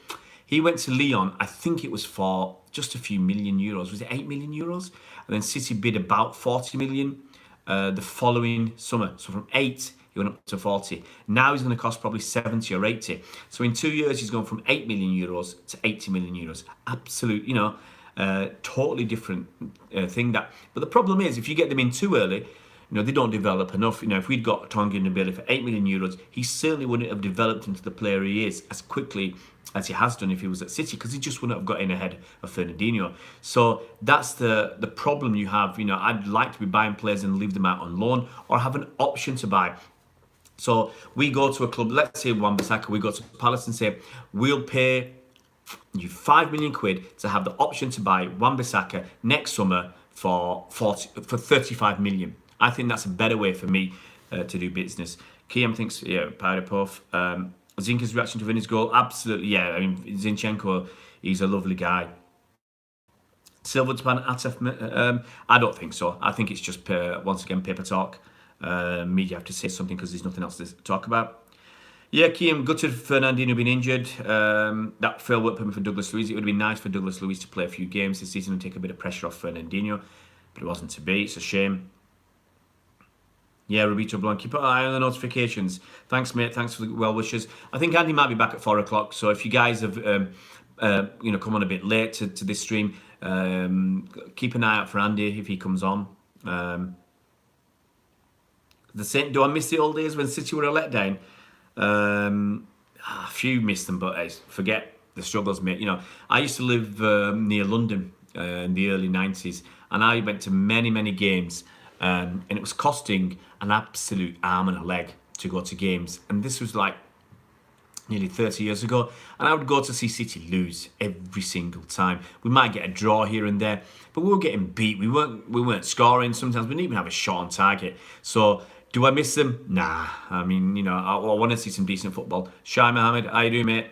He went to Lyon, I think it was for just a few million euros. Was it 8 million euros? And then City bid about 40 million the following summer. So from 8, he went up to 40. Now he's going to cost probably 70 or 80. So in 2 years, he's gone from 8 million euros to 80 million euros. Absolute, totally different thing. But the problem is, if you get them in too early, they don't develop enough. If we'd got Tongi Ndombele for 8 million euros, he certainly wouldn't have developed into the player he is as quickly as he has done if he was at City, because he just wouldn't have got in ahead of Fernandinho. So that's the problem you have. I'd like to be buying players and leave them out on loan, or have an option to buy. So we go to a club, let's say Wan-Bissaka, we go to Palace and say, we'll pay you 5 million quid to have the option to buy Wan-Bissaka next summer for 35 million. I think that's a better way for me to do business. Kiam thinks, powder puff. Zinka's reaction to Vinny's goal, absolutely, yeah. I mean, Zinchenko, he's a lovely guy. Silver to pan Atef, I don't think so. I think it's just, once again, paper talk. Media have to say something because there's nothing else to talk about. Yeah, Kiam, gutted for Fernandinho being injured. That failed work permit for Douglas Luiz. It would have been nice for Douglas Luiz to play a few games this season and take a bit of pressure off Fernandinho, but it wasn't to be. It's a shame. Yeah, Rubito Blanc, keep an eye on the notifications. Thanks, mate. Thanks for the well wishes. I think Andy might be back at 4 o'clock. So if you guys have, come on a bit late to this stream, keep an eye out for Andy if he comes on. Um, the same. Do I miss the old days when City were a letdown? Um, a few miss them, but hey, forget the struggles, mate. You know, I used to live near London in the early '90s, and I went to many, many games, and it was costing an absolute arm and a leg to go to games. And this was like nearly 30 years ago, and I would go to see City lose every single time. We might get a draw here and there, but we were getting beat. We weren't scoring. Sometimes we didn't even have a shot on target. So do I miss them? Nah. I mean, you know, I want to see some decent football. Shai Mohammed, how you doing, mate?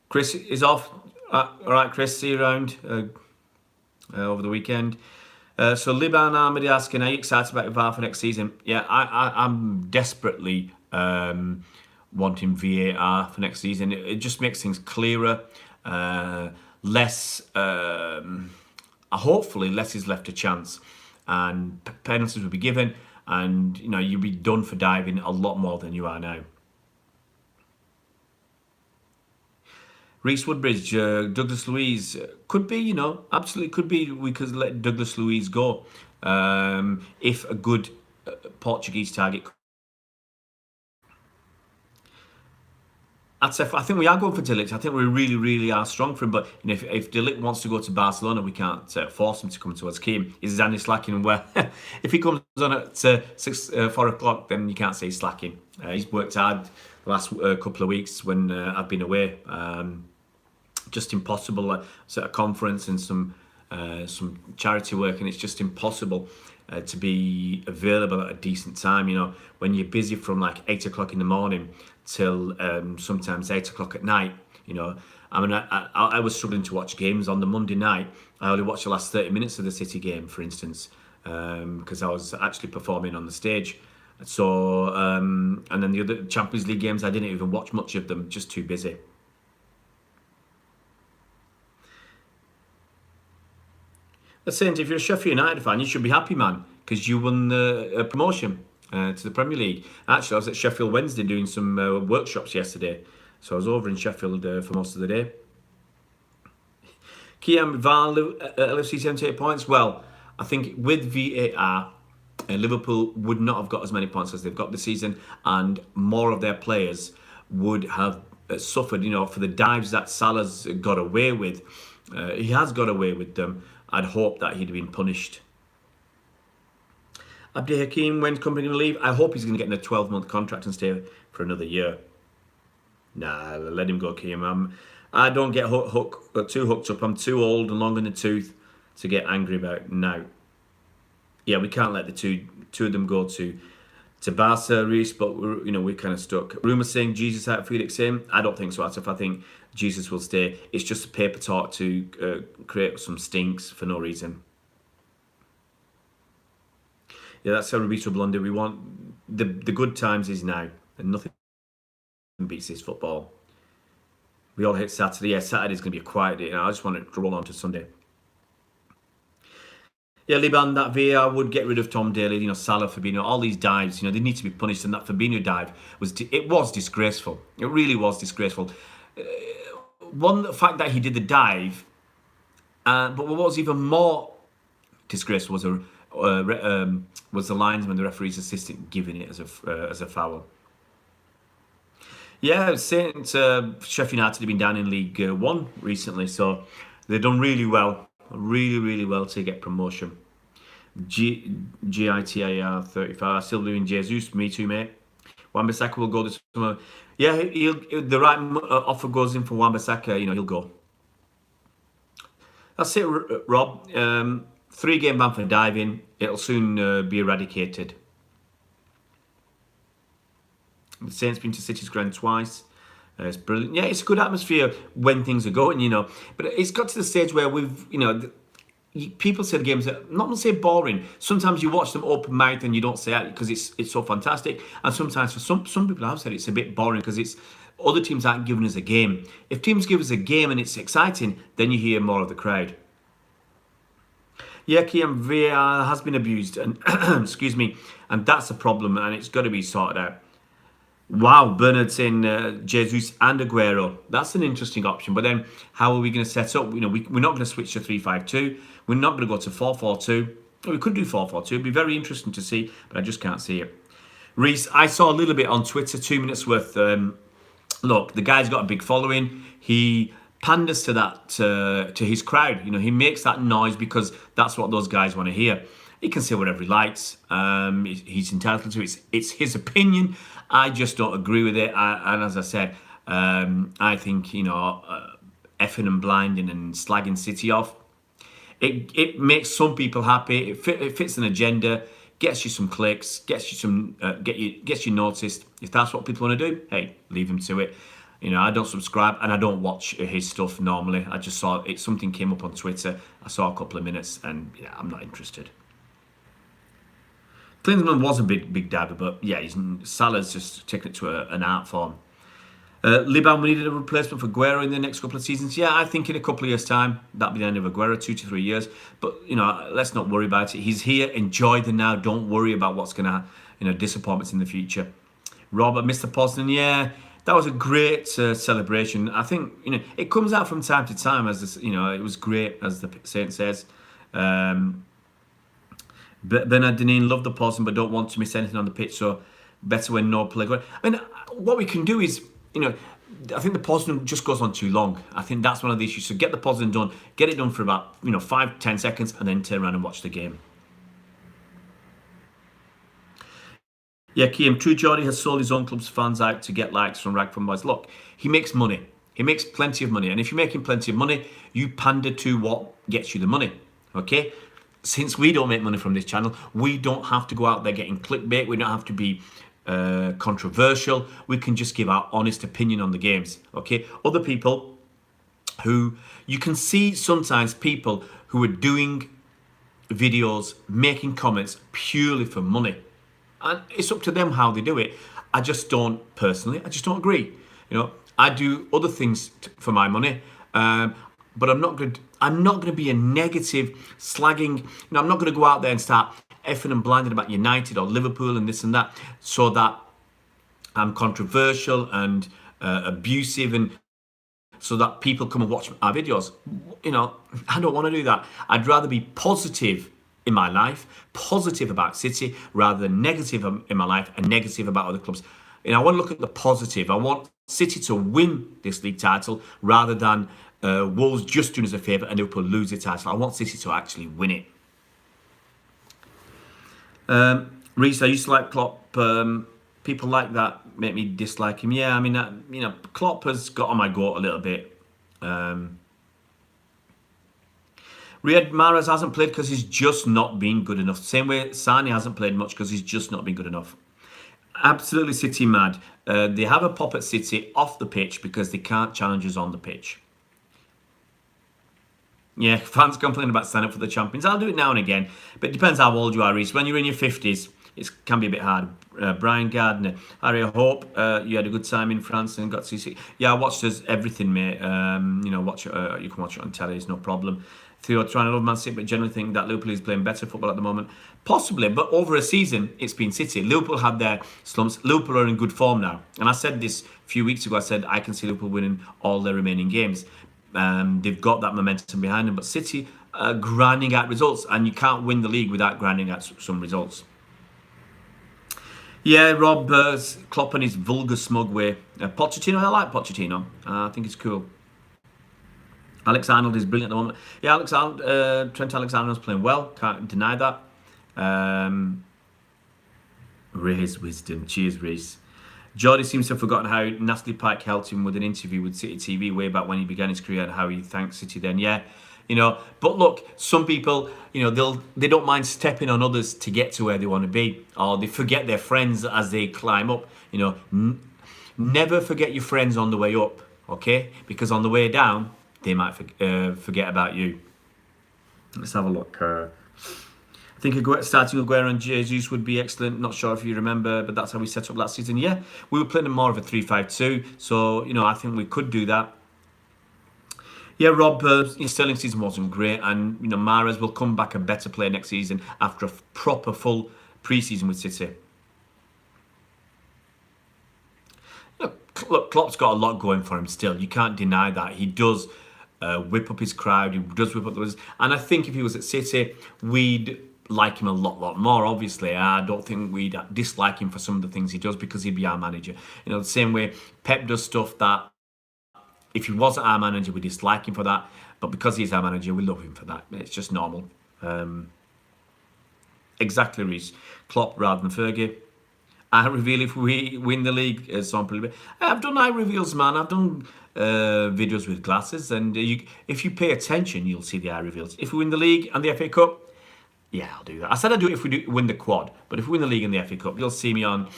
Chris is off. All right, Chris, see you around over the weekend. So Liban Ahmed asking, are you excited about VAR for next season? Yeah, I'm desperately wanting VAR for next season. It just makes things clearer, less. Hopefully, less is left to chance, and penalties will be given, and you know you'll be done for diving a lot more than you are now. Reese Woodbridge, Douglas Luiz could be, you know, absolutely could be. We could let Douglas Luiz go if a good Portuguese target. I think we are going for De Ligt. I think we really, really are strong for him. But you know, if De Ligt wants to go to Barcelona, we can't force him to come to us. Kim, is Zanny slacking? Well, if he comes on at 4 o'clock, then you can't say he's slacking. He's worked hard the last couple of weeks when I've been away. Just impossible. It's at a conference and some charity work, and it's just impossible to be available at a decent time. You know, when you're busy from like 8 o'clock in the morning till sometimes 8 o'clock at night. You know, I mean, I was struggling to watch games on the Monday night. I only watched the last 30 minutes of the City game, for instance, because I was actually performing on the stage. So, and then the other Champions League games, I didn't even watch much of them, just too busy. That's saying if you're a Sheffield United fan, you should be happy, man, because you won the promotion to the Premier League. Actually, I was at Sheffield Wednesday doing some workshops yesterday, so I was over in Sheffield for most of the day. Kiam VAR, LFC 78 points. Well, I think with VAR, Liverpool would not have got as many points as they've got this season, and more of their players would have suffered, you know, for the dives that Salah's got away with. He has got away with them. I'd hope that he'd been punished. Abdi Hakim, when's company will leave? I hope he's going to get in a 12-month contract and stay for another year. Nah, let him go, Kim. I don't get too hooked up. I'm too old and long in the tooth to get angry about now. Yeah, we can't let the two of them go to Barca, Reece, but we're kind of stuck. Rumours saying Jesus out, Felix in. I don't think so, Asif. I think Jesus will stay. It's just a paper talk to create some stinks for no reason. Yeah, that's how we beat Blunder. We want the good times is now, and nothing beats this football. We all hit Saturday. Yeah, Saturday's going to be a quiet day. I just want it to roll on to Sunday. Yeah, Liban, that VAR would get rid of Tom Daly, you know, Salah, Fabinho, all these dives, you know, they need to be punished, and that Fabinho dive was disgraceful. It really was disgraceful. The fact that he did the dive, but what was even more disgraceful was the linesman, the referee's assistant, giving it as a foul. Yeah, Saint Sheffield United have been down in League One recently, so they've done really well. Really, really well to get promotion. GITAR 35. Still doing Jesus. Me too, mate. Wan-Bissaka will go this summer. Yeah, the right offer goes in for Wan-Bissaka. You know, he'll go. That's it, Rob. 3-game ban for diving. It'll soon be eradicated. The Saints been to City's ground twice. It's brilliant. Yeah, it's a good atmosphere when things are going, you know. But it's got to the stage where people say the games are not going to say boring. Sometimes you watch them open mouth and you don't say it because it's so fantastic. And sometimes for some people have said it's a bit boring because it's other teams aren't giving us a game. If teams give us a game and it's exciting, then you hear more of the crowd. Yeah, Kiam, VAR has been abused, and excuse me, and that's a problem, and it's got to be sorted out. Wow, Bernard saying Jesus and Aguero. That's an interesting option. But then, how are we going to set up? We're not going to switch to 3-5-2. We're not going to go to 4-4-2. We could do 4-4-2. It'd be very interesting to see, but I just can't see it. Reese, I saw a little bit on Twitter, 2 minutes worth. Look, the guy's got a big following. He panders to that to his crowd. He makes that noise because that's what those guys want to hear. He can say whatever he likes. He's entitled to it. It's his opinion. I just don't agree with it. And as I said, I think effing and blinding and slagging City off. It makes some people happy. It fits an agenda, gets you some clicks, gets you noticed. If that's what people want to do, hey, leave them to it. I don't subscribe and I don't watch his stuff normally. I just saw it. Something came up on Twitter. I saw a couple of minutes, and I'm not interested. Klinsmann was a big dabber, but yeah, Salah's just taken it to an art form. Liban, we needed a replacement for Aguero in the next couple of seasons. Yeah, I think in a couple of years' time, that'll be the end of Aguero, 2 to 3 years. But, let's not worry about it. He's here. Enjoy the now. Don't worry about what's going to, disappointments in the future. Rob, Mr. Poston, yeah, that was a great celebration. I think, it comes out from time to time as this, it was great, as the Saint says. Bernard Deneen, love the Poston, but don't want to miss anything on the pitch, so better when no play. I mean, what we can do is, I think the Poston just goes on too long. I think that's one of the issues. So get the Poston done, get it done for about 5-10 seconds, and then turn around and watch the game. Yeah, Keem, True Geordie has sold his own club's fans out to get likes from Ragford Boys. Look, he makes money. He makes plenty of money. And if you're making plenty of money, you pander to what gets you the money. Okay? Since we don't make money from this channel, we don't have to go out there getting clickbait. We don't have to be controversial. We can just give our honest opinion on the games. Okay? Other people who, you can see sometimes people who are doing videos, making comments purely for money. And it's up to them how they do it. I just don't agree. I do other things for my money. But I'm not going to be a negative slagging. I'm not going to go out there and start effing and blinding about United or Liverpool and this and that, so that I'm controversial and abusive, and so that people come and watch our videos. I don't want to do that. I'd rather be positive in my life, positive about City, rather than negative in my life and negative about other clubs. I want to look at the positive. I want City to win this league title rather than Wolves just doing us a favour and Liverpool lose the title. I want City to actually win it. Reece, I used to like Klopp. People like that make me dislike him. Yeah, I mean, Klopp has got on my goat a little bit. Riyad Mahrez hasn't played because he's just not been good enough. Same way Sane hasn't played much because he's just not been good enough. Absolutely City mad. They have a pop at City off the pitch because they can't challenge us on the pitch. Yeah, fans complain about signing up for the champions. I'll do it now and again, but it depends how old you are, Reece. When you're in your 50s, it can be a bit hard. Brian Gardner, Harry, I hope you had a good time in France and got to see. Yeah, I watched everything, mate. You can watch it on telly, it's no problem. Theo, trying to love Man City, but generally think that Liverpool is playing better football at the moment. Possibly, but over a season, it's been City. Liverpool had their slumps. Liverpool are in good form now. And I said this a few weeks ago. I said I can see Liverpool winning all their remaining games. They've got that momentum behind them. But City are grinding out results. And you can't win the league without grinding out some results. Yeah, Rob, Klopp and his vulgar, smug way. Pochettino, I like Pochettino. I think it's cool. Alex Arnold is brilliant at the moment. Yeah, Trent Alexander-Arnold's playing well. Can't deny that. Ray's wisdom. Cheers, Reece. Geordie seems to have forgotten how Natalie Pike helped him with an interview with City TV way back when he began his career and how he thanked City then. Yeah, but look, some people, they don't mind stepping on others to get to where they want to be, or they forget their friends as they climb up. Never forget your friends on the way up, okay? Because on the way down, they might forget about you. Let's have a look. I think starting Aguero and Jesus would be excellent. Not sure if you remember, but that's how we set up last season. Yeah, we were playing more of a 3-5-2. So, I think we could do that. Yeah, Rob, Sterling season wasn't great. And, Mahrez will come back a better player next season after a proper full pre-season with City. look, Klopp's got a lot going for him still. You can't deny that. He does whip up his crowd. He does whip up the... And I think if he was at City, we'd like him a lot more. Obviously, I don't think we'd dislike him for some of the things he does because he'd be our manager. You know, the same way Pep does stuff that if he wasn't our manager, we dislike him for that. But because he's our manager, we love him for that. It's just normal. Exactly, Reece. Klopp rather than Fergie. I reveal if we win the league. I've done eye reveals, man. I've done videos with glasses, and if you pay attention, you'll see the eye reveals. If we win the league and the FA Cup, yeah, I'll do that. I said I'd do it if we win the quad, but if we win the league and the FA Cup, you'll see me on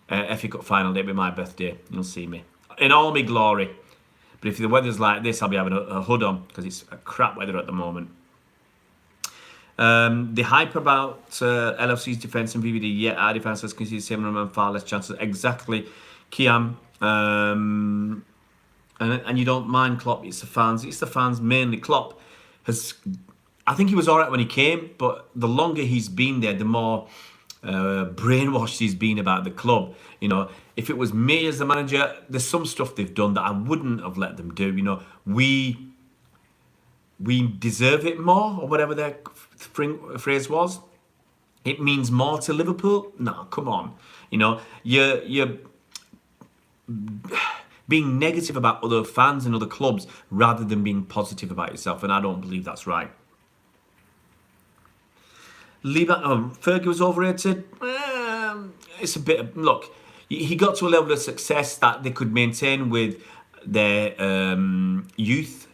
FA Cup final day. It'll be my birthday. You'll see me in all my glory. But if the weather's like this, I'll be having a hood on because it's a crap weather at the moment. The hype about LFC's defence and VVD, yeah, our defence has conceded 7 and far less chances. Exactly, Kiam. And you don't mind Klopp, it's the fans. It's the fans mainly. Klopp has... I think he was all right when he came, but the longer he's been there, the more brainwashed he's been about the club. You know, if it was me as the manager, there's some stuff they've done that I wouldn't have let them do. You know, we deserve it more, or whatever their phrase was. It means more to Liverpool. No, come on. You know, you're being negative about other fans and other clubs rather than being positive about yourself, and I don't believe that's right. Fergie was overrated. It's a bit of, look, he got to a level of success that they could maintain with their youth,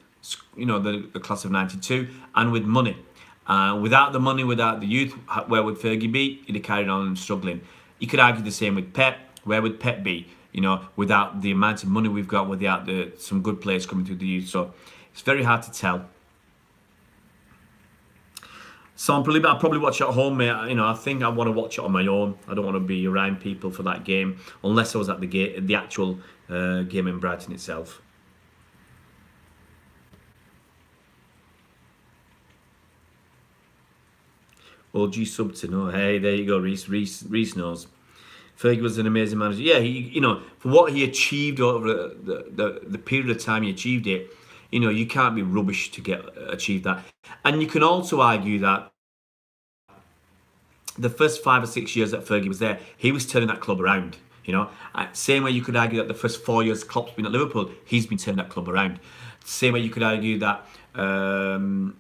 you know, the class of 92, and with money. Without the money, without the youth, where would Fergie be? He'd have carried on struggling. You could argue the same with Pep. Where would Pep be? You know, without the amount of money we've got, without some good players coming through the youth. So it's very hard to tell. So I'll probably watch it at home, mate. You know, I think I want to watch it on my own. I don't want to be around people for that game, unless I was at the actual game in Brighton itself. OG Subton. Oh, hey, there you go, Reece. Reece knows. Fergie was an amazing manager. Yeah, you know, for what he achieved over the period of time he achieved it, you know, you can't be rubbish to achieve that. And you can also argue that the first 5 or 6 years that Fergie was there, he was turning that club around. You know, same way you could argue that the first 4 years Klopp's been at Liverpool, he's been turning that club around. Same way you could argue that Unai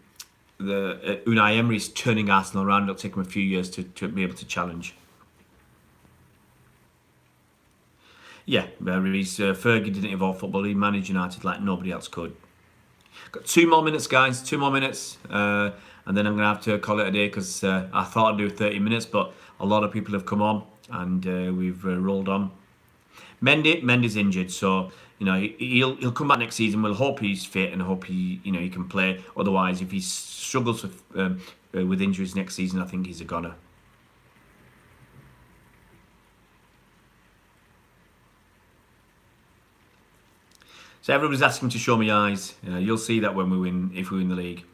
Emery's turning Arsenal around. It'll take him a few years to be able to challenge. Yeah, Fergie didn't evolve football. He managed United like nobody else could. Got 2 more minutes, guys. 2 more minutes. And then I'm going to have to call it a day because I thought I'd do 30 minutes, but a lot of people have come on and we've rolled on. Mendy's injured, so you know he'll come back next season. We'll hope he's fit and hope he can play. Otherwise, if he struggles with injuries next season, I think he's a goner. So everybody's asking to show me eyes. You'll see that when we win, if we win the league.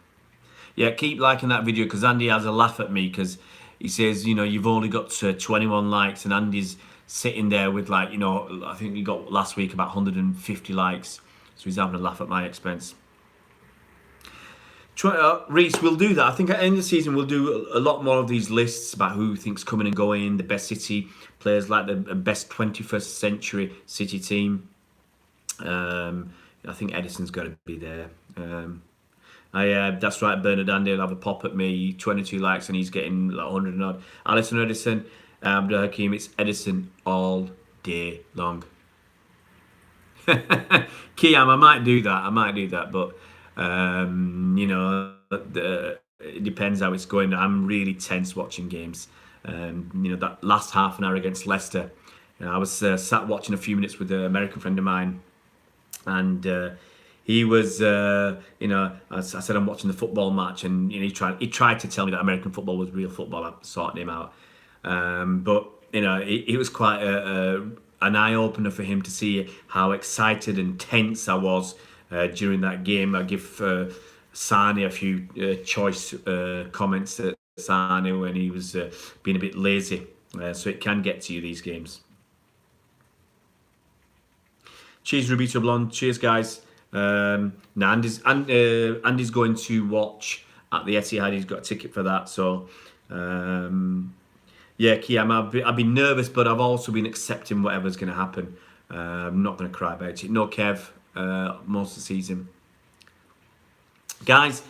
Yeah, keep liking that video because Andy has a laugh at me because he says, you know, you've only got 21 likes and Andy's sitting there with like, you know, I think he got last week about 150 likes. So he's having a laugh at my expense. Reece, we'll do that. I think at the end of the season we'll do a lot more of these lists about who thinks coming and going, the best City players, like the best 21st century City team. I think Edison's got to be there. That's right, Bernard Andy will have a pop at me. 22 likes and he's getting like 100 and odd. Alisson Edison, Abdul Hakim, it's Edison all day long. Kiam, I might do that, but you know, it depends how it's going. I'm really tense watching games. You know, that last half an hour against Leicester, you know, I was sat watching a few minutes with an American friend of mine, and he was, you know, I said I'm watching the football match, and you know, he tried to tell me that American football was real football. I'm sorting him out, but you know, it was quite an eye opener for him to see how excited and tense I was during that game. I give Sane a few choice comments at Sane when he was being a bit lazy, so it can get to you, these games. Cheers, Rubito Blonde. Cheers, guys. Now Andy's going to watch at the Etihad. He's got a ticket for that. So, yeah, Kiam, I've been nervous, but I've also been accepting whatever's going to happen. I'm not going to cry about it. No Kev, most of the season. Guys,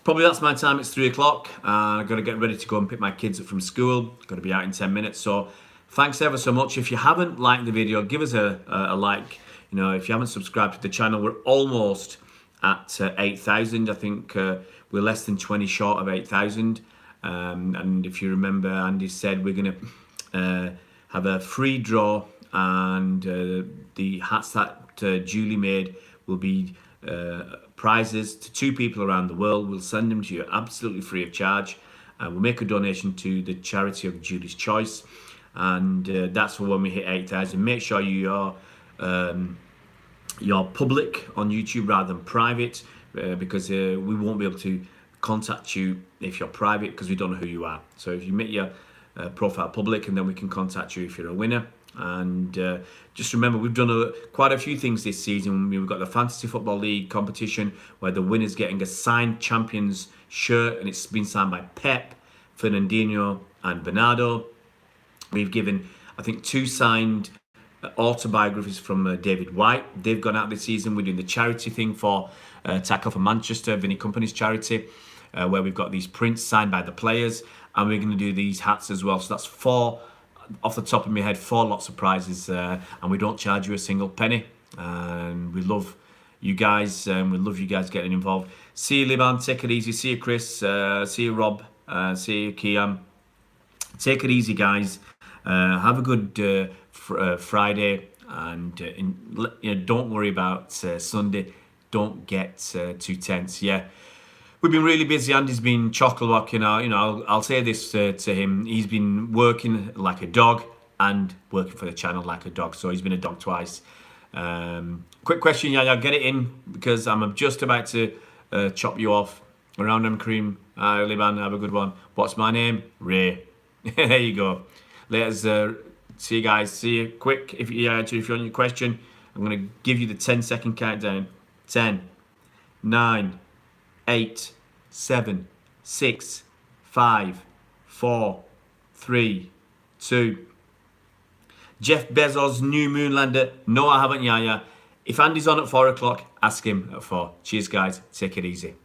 probably that's my time. It's 3 o'clock. I've got to get ready to go and pick my kids up from school. Got to be out in 10 minutes. So, thanks ever so much. If you haven't liked the video, give us a like. You know, if you haven't subscribed to the channel, we're almost at 8,000. I think we're less than 20 short of 8,000. And if you remember, Andy said we're going to have a free draw, and the hats that Julie made will be prizes to 2 people around the world. We'll send them to you absolutely free of charge. We'll make a donation to the charity of Julie's choice. And that's for when we hit 8,000. Make sure you're public on YouTube rather than private, because we won't be able to contact you if you're private, because we don't know who you are. So if you make your profile public, and then we can contact you if you're a winner. And just remember, we've done quite a few things this season. We've got the Fantasy Football League competition where the winner's getting a signed champions shirt, and it's been signed by Pep, Fernandinho and Bernardo. We've given, I think, 2 signed autobiographies from David White. They've gone out this season. We're doing the charity thing for Tackle for Manchester, Vinnie Company's charity, where we've got these prints signed by the players, and we're going to do these hats as well. So that's 4, off the top of my head, 4 lots of prizes, and we don't charge you a single penny. And we love you guys, and we love you guys getting involved. See you, Liban. Take it easy. See you, Chris. See you, Rob. See you, Kiam. Take it easy, guys. Have a good Friday, and don't worry about Sunday. Don't get too tense. Yeah, we've been really busy. Andy's been chock-a-block. I'll say this to him. He's been working like a dog and working for the channel like a dog. So he's been a dog twice. Quick question, Yaya. Get it in, because I'm just about to chop you off. Around and cream. Liban, have a good one. What's my name? Ray. There you go. Let's see you guys. See you quick. If you're on your question, I'm going to give you the 10-second countdown. 10, 9, 8, 7, 6, 5, 4, 3, 2. Jeff Bezos' new moonlander. No, I haven't, Yaya. If Andy's on at 4 o'clock, ask him at 4. Cheers, guys. Take it easy.